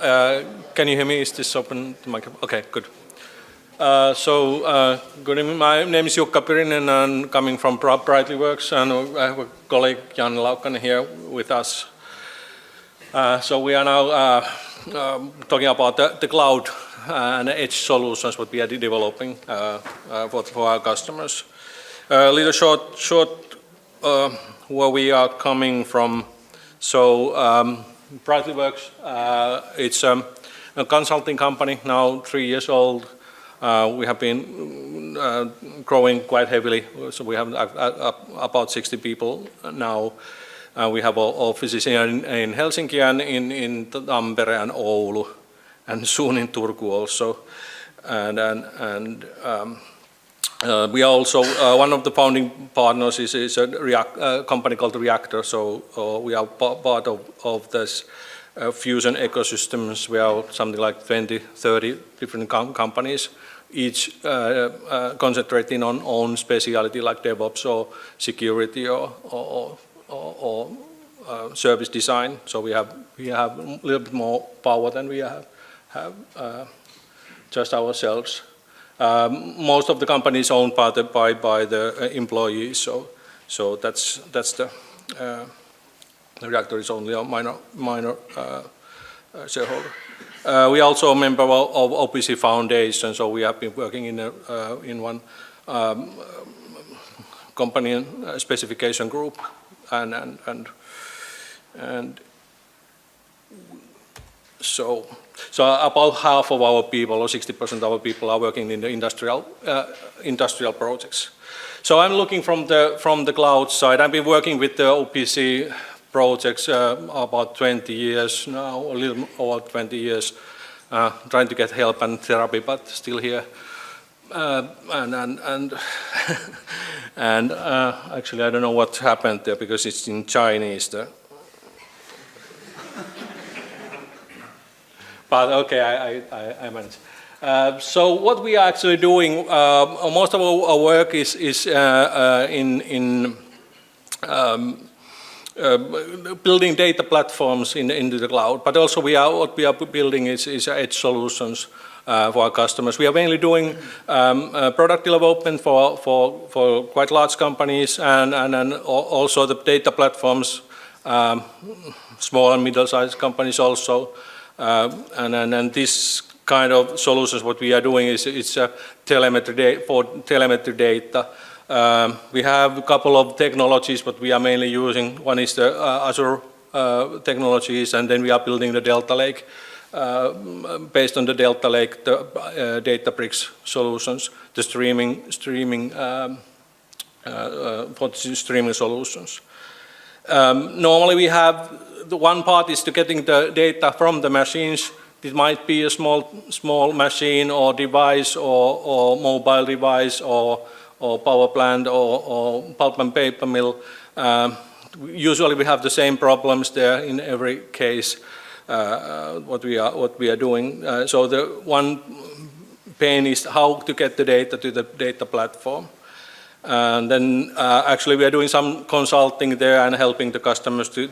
Can you hear me? Is this open? The microphone? Okay, good. Good evening. My name is Pirinen and I'm coming from Brightlyworks, and I have a colleague, Jan Laukkanen, here with us. We are now talking about the cloud and edge solutions what we are developing for our customers. A little short where we are coming from. Brightlyworks, it's a consulting company, now 3 years old. We have been growing quite heavily, so we have about 60 people now. We have offices in Helsinki and in Tampere and Oulu, and soon in Turku also. We are also one of the founding partners is a company called Reactor. So we are part of this fusion ecosystems. We are something like 20-30 different companies, each concentrating on own specialty like DevOps or security or service design. So we have a little bit more power than we have just ourselves. Most of the companies owned by the employees, so that's the Reactor is only a minor shareholder. We are also a member of OPC Foundation, so we have been working in one company specification group, and so about half of our people, or 60% of our people, are working in the industrial projects. So I'm looking from the cloud side. I've been working with the OPC projects about 20 years now, a little over 20 years, trying to get help and therapy, but still here. Actually, I don't know what happened there because it's in Chinese. But okay, I managed. So what we are actually doing, most of our work is in building data platforms into the cloud, but also what we are building is edge solutions for our customers. We are mainly doing product development for quite large companies, and also the data platforms, small and middle-sized companies also. And this kind of solutions, what we are doing is telemetry for telemetry data. We have a couple of technologies what we are mainly using. One is the Azure technologies, and then we are building the Delta Lake. Based on the Delta Lake, the Databricks solutions, the streaming for streaming solutions. Normally we have the one part is to getting the data from the machines. It might be a small machine or device or mobile device or power plant or pulp and paper mill. Usually we have the same problems there in every case. What we are doing. So the one pain is how to get the data to the data platform. And then actually we are doing some consulting there and helping the customers to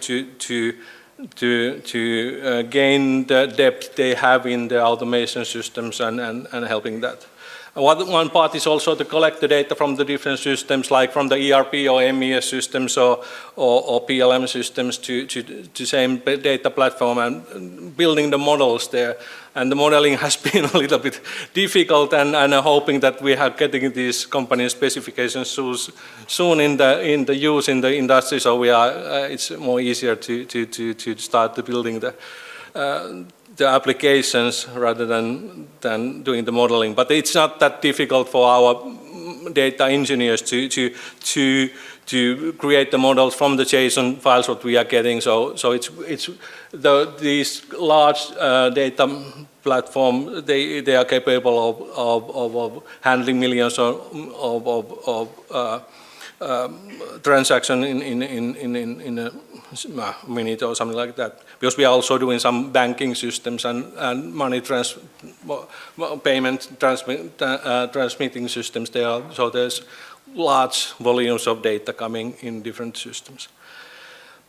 gain the depth they have in the automation systems and helping that. One part is also to collect the data from the different systems, like from the ERP or MES systems or PLM systems to same data platform and building the models there. And the modeling has been a little bit difficult, and hoping that we are getting these company specifications soon in the use in the industry. So it's more easier to start building the applications rather than doing the modeling. But it's not that difficult for our data engineers to create the models from the JSON files what we are getting. So these large data platform, they are capable of handling millions of transactions in a minute or something like that. Because we are also doing some banking systems and money payment transmitting systems there. So there's large volumes of data coming in different systems.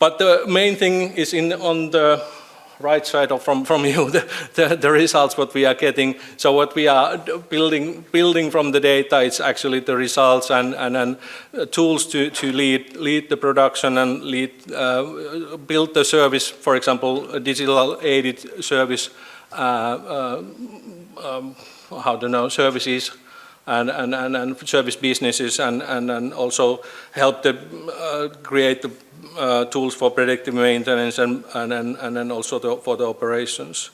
But the main thing is on the right side of from you the results what we are getting. So what we are building from the data, it's actually the results and tools to lead the production and build the service. For example, a digital aided service, services and service businesses, and also help create the tools for predictive maintenance and then also for the operations.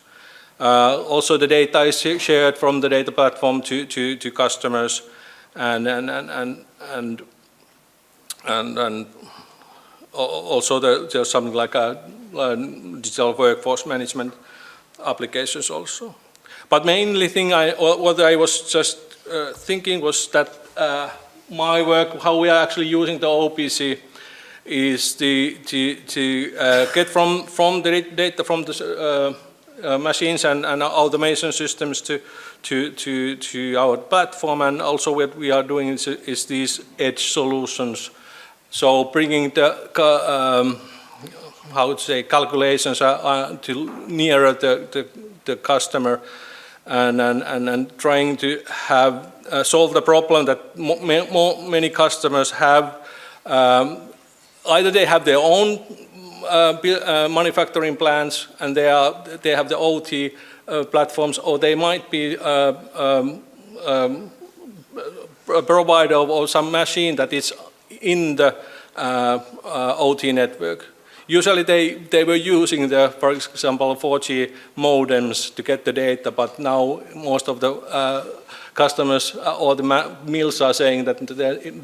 Also, the data is shared from the data platform to customers, and also there's something like a digital workforce management applications also. But mainly what I was just thinking was that my work, how we are actually using the OPC, is to get from the data from the machines and automation systems to our platform, and also what we are doing is these edge solutions. So bringing the calculations to nearer the customer, and trying to have solve the problem that many customers have. Either they have their own manufacturing plants and they have the OT platforms, or they might be a provider of some machine that is in the OT network. Usually they were using for example, 4G modems to get the data, but now most of the customers or the mills are saying that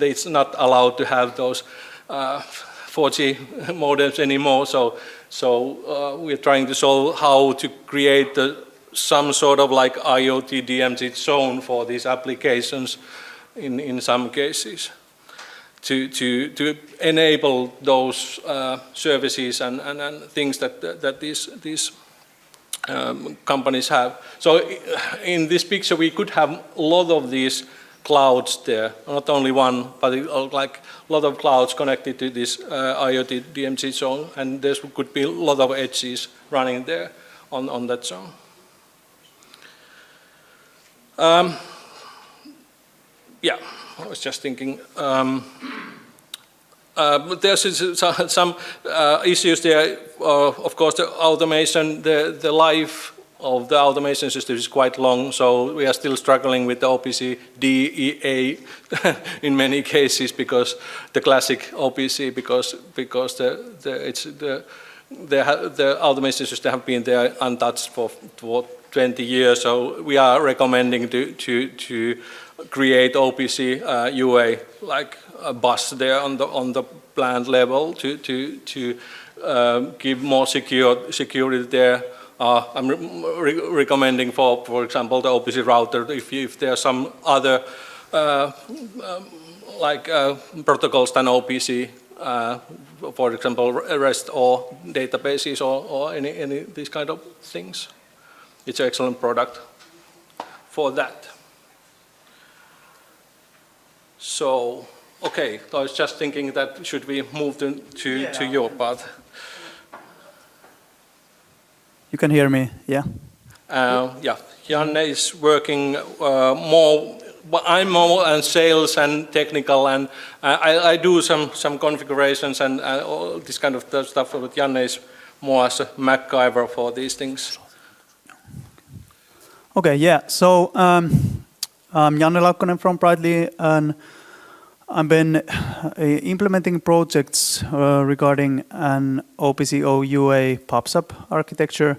it's not allowed to have those 4G modems anymore. So we're trying to solve how to create some sort of like IoT DMZ zone for these applications in some cases, to enable those services and things that these companies have. So in this picture we could have a lot of these clouds there, not only one, but like a lot of clouds connected to this IoT DMZ zone, and there could be a lot of edges running there on that zone. Yeah, I was just thinking. There's some issues there. Of course, the automation, the life of the automation system is quite long, so we are still struggling with the OPC DEA in many cases, because the classic OPC, because the automation system have been there untouched for 20 years. So we are recommending to create OPC UA, like a bus there on the plant level to give more security there. I'm recommending for example the OPC router, if there are some other protocols than OPC, for example REST or databases or any these kind of things. It's an excellent product for that. So, okay, I was just thinking that should we move to your part? You can hear me, yeah? Yeah, Janne is working more. I'm more on sales and technical, and I do some configurations and all this kind of stuff. But Janne is more as a MacGyver for these things. Okay, yeah. So I'm Janne Laukkanen from Brightly, and I've been implementing projects regarding an OPC UA PubSub architecture,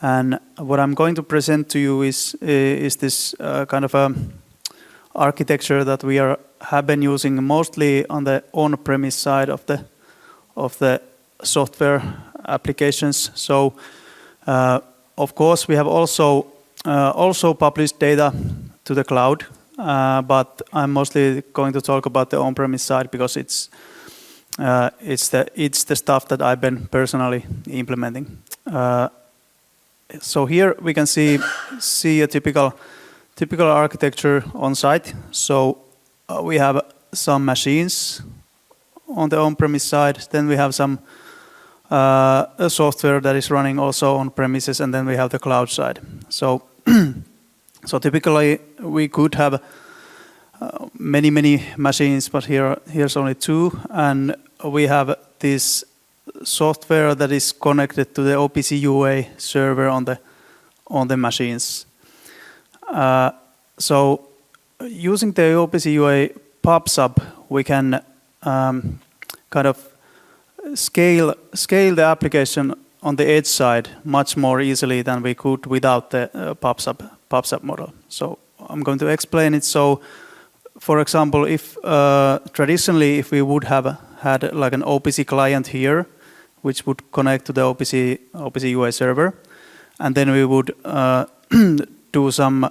and what I'm going to present to you is this kind of architecture that we have been using mostly on the on-premise side of the software applications. So of course we have also published data to the cloud. But I'm mostly going to talk about the on-premise side, because it's the stuff that I've been personally implementing. So here we can see a typical architecture on site. So we have some machines on the on-premise side. Then we have some a software that is running also on premises, and then we have the cloud side. So, so typically we could have many machines, but here's only 2, and we have this software that is connected to the OPC UA server on the machines. So using the OPC UA PubSub, we can kind of scale the application on the edge side much more easily than we could without the PubSub model. So I'm going to explain it. So, for example, if traditionally if we would have had like an OPC client here, which would connect to the OPC UA server, and then we would do some,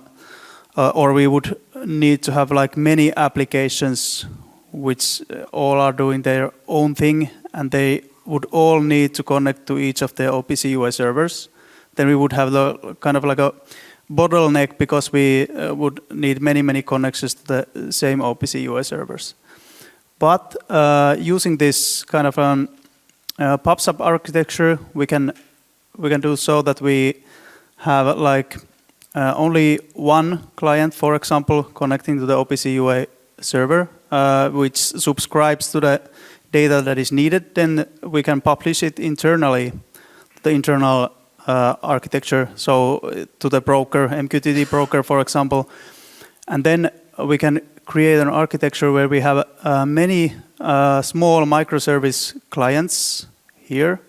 or we would need to have like many applications which all are doing their own thing, and they would all need to connect to each of the OPC UA servers. Then we would have the kind of like a bottleneck because we would need many connections to the same OPC UA servers. But using this kind of PubSub architecture, we can do so that we have like only one client, for example, connecting to the OPC UA server, which subscribes to the data that is needed. Then we can publish it internally, the internal architecture, so to the broker, MQTT broker, for example. And then we can create an architecture where we have many small microservice clients here,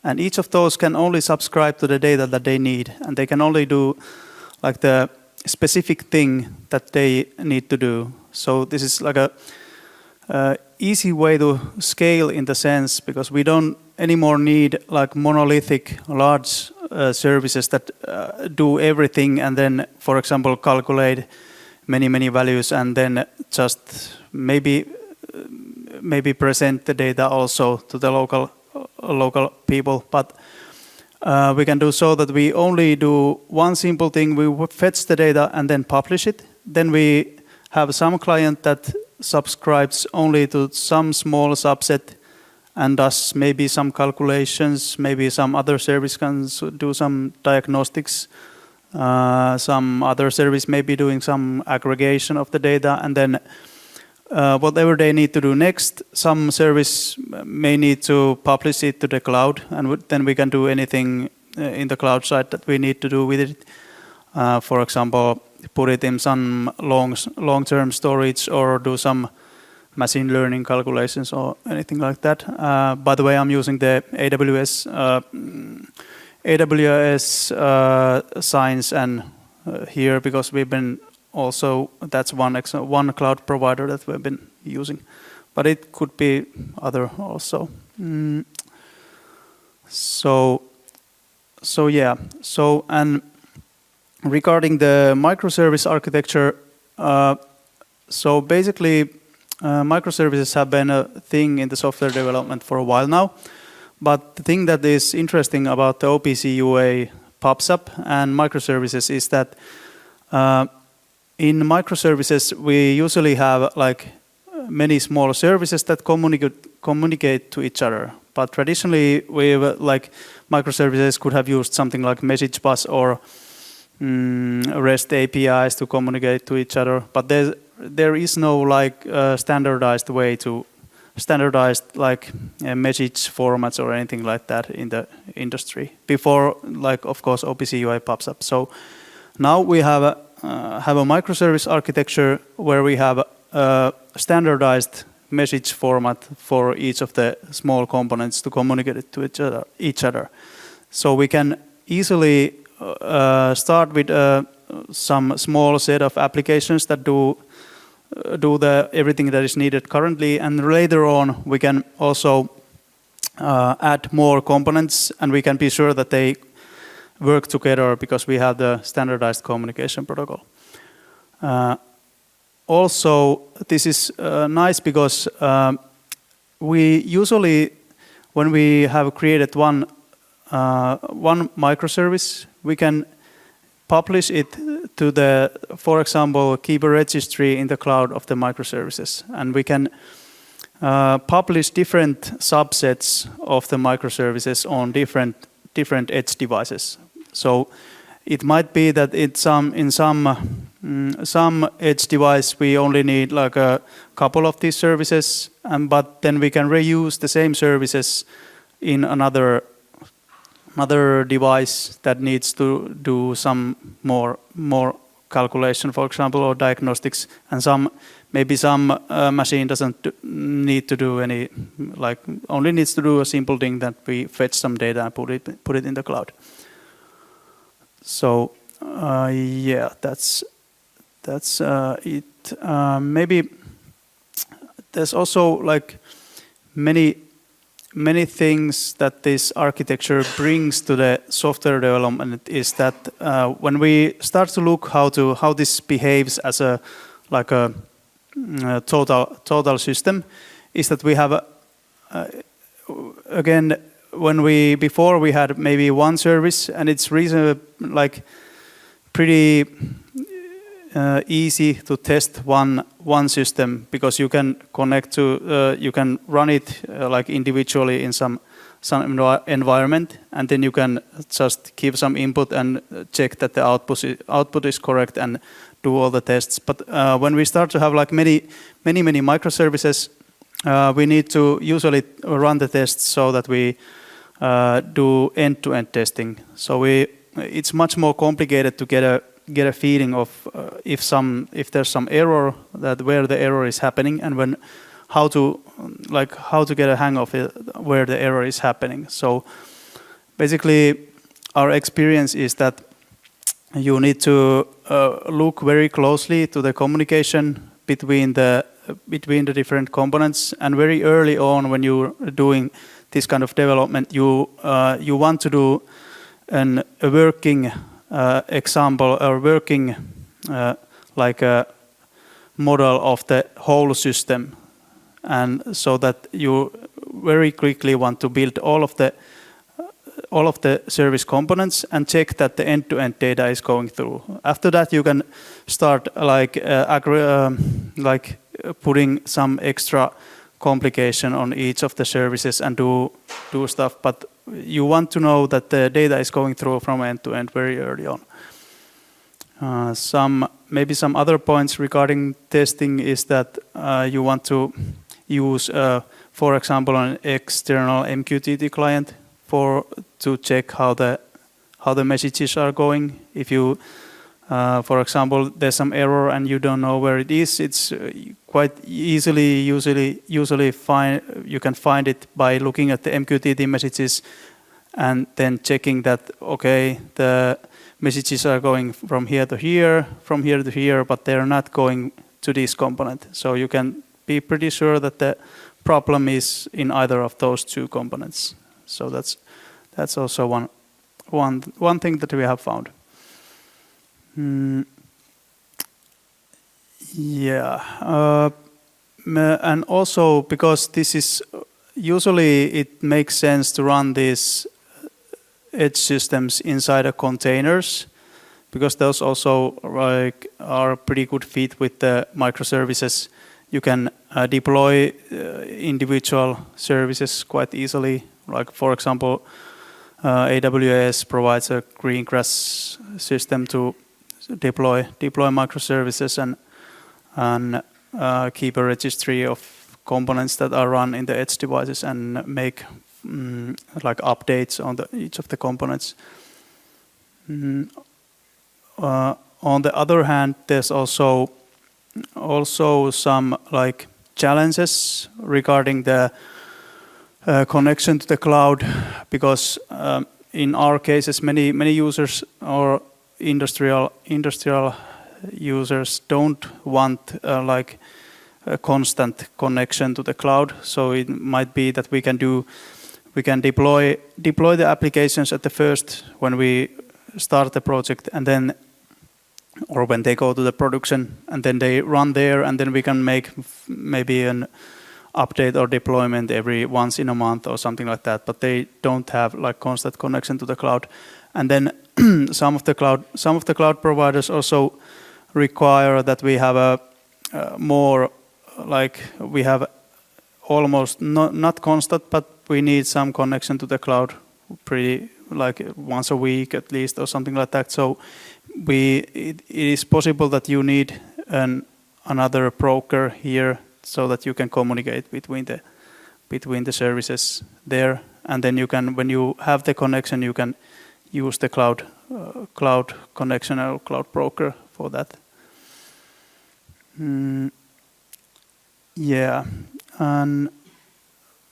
and each of those can only subscribe to the data that they need, and they can only do like the specific thing that they need to do. So this is like a easy way to scale in the sense, because we don't anymore need like monolithic large services that do everything and then, for example, calculate many values and then just maybe present the data also to the local people. But we can do so that we only do one simple thing. We fetch the data and then publish it. Then we have some client that subscribes only to some small subset and does maybe some calculations, maybe some other service can do some diagnostics, some other service may be doing some aggregation of the data, and then whatever they need to do next, some service may need to publish it to the cloud, and then we can do anything in the cloud side that we need to do with it. For example, put it in some long-term storage or do some machine learning calculations or anything like that. By the way, I'm using the AWS Science and here because we've been also, that's one cloud provider that we've been using, but it could be other also. So yeah. So, and regarding the microservice architecture, so basically microservices have been a thing in the software development for a while now. But the thing that is interesting about the OPC UA PubSub and microservices is that in microservices we usually have like many small services that communicate to each other. But traditionally, like microservices could have used something like message bus or REST APIs to communicate to each other. But there is no like standardized way to standardized like message formats or anything like that in the industry before, like of course OPC UA PubSub. So now we have a microservice architecture where we have a standardized message format for each of the small components to communicate it to each other. So we can easily start with some small set of applications that do everything that is needed currently, and later on we can also add more components, and we can be sure that they work together because we have the standardized communication protocol. Also, this is nice because we usually, when we have created one microservice, we can publish it to the, for example, keep a registry in the cloud of the microservices, and we can publish different subsets of the microservices on different edge devices. So it might be that in some edge device we only need like a couple of these services, but then we can reuse the same services in another device that needs to do some more calculation, for example, or diagnostics, and maybe some machine doesn't need to do any, like only needs to do a simple thing that we fetch some data and put it in the cloud. So yeah, that's it. Maybe there's also like many things that this architecture brings to the software development is that when we start to look how this behaves as a total system, is that we have again, before we had maybe one service, and it's reasonably like pretty easy to test one system, because you can connect to you can run it like individually in some environment, and then you can just give some input and check that the output is correct and do all the tests. But when we start to have like many microservices, we need to usually run the tests so that we do end-to-end testing. So it's much more complicated to get a feeling of if there's some error, that where the error is happening, and how to get a hang of it, where the error is happening. So basically our experience is that you need to look very closely to the communication between the different components, and very early on when you're doing this kind of development, you want to do a working example or working like a model of the whole system, and so that you very quickly want to build all of the service components and check that the end-to-end data is going through. After that, you can start like putting some extra complication on each of the services and do stuff, but you want to know that the data is going through from end to end very early on. Maybe some other points regarding testing is that you want to use, for example, an external MQTT client to check how the messages are going. If you, for example, there's some error and you don't know where it is, it's quite easily you can find it by looking at the MQTT messages and then checking that, okay, the messages are going from here to here, but they're not going to this component. So you can be pretty sure that the problem is in either of those two components. So that's also one thing that we have found. Yeah, and also because this is usually it makes sense to run these edge systems inside of containers, because those also are a pretty good fit with the microservices. You can deploy individual services quite easily. Like for example, AWS provides a greengrass system to deploy microservices and keep a registry of components that are run in the edge devices and make like updates on each of the components. On the other hand, there's also some like challenges regarding the connection to the cloud, because in our cases many users or industrial users don't want like a constant connection to the cloud. So it might be that we can deploy the applications at the first when we start the project, and then or when they go to the production, and then they run there, and then we can make maybe an update or deployment every once in a month or something like that. But they don't have like constant connection to the cloud. And then some of the cloud providers also require that we have a more like we have almost not constant, but we need some connection to the cloud pretty like once a week at least or something like that. So it is possible that you need another broker here so that you can communicate between the services there, and then you can, when you have the connection, you can use the cloud connection or cloud broker for that. Yeah, and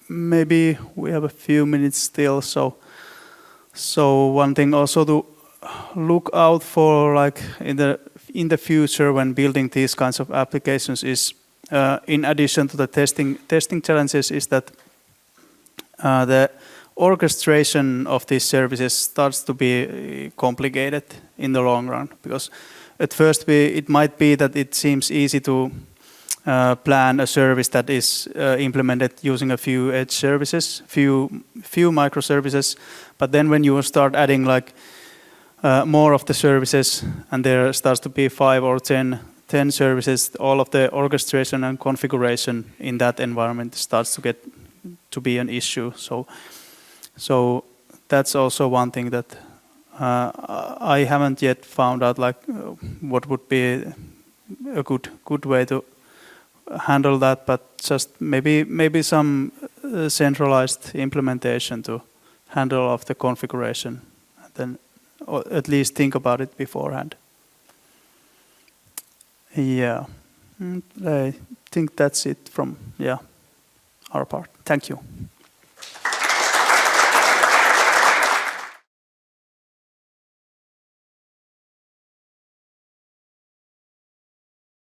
maybe we have a few minutes still, so one thing also to look out for, like in the future when building these kinds of applications, is in addition to the testing challenges, is that the orchestration of these services starts to be complicated in the long run, because at first it might be that it seems easy to plan a service that is implemented using a few edge services, few microservices, but then when you start adding like more of the services, and there starts to be 5 or 10 services, all of the orchestration and configuration in that environment starts to get to be an issue. So that's also one thing that I haven't yet found out, like what would be a good way to handle that, but just maybe some centralized implementation to handle all of the configuration, and then or at least think about it beforehand. Yeah, I think that's it from our part. Thank you.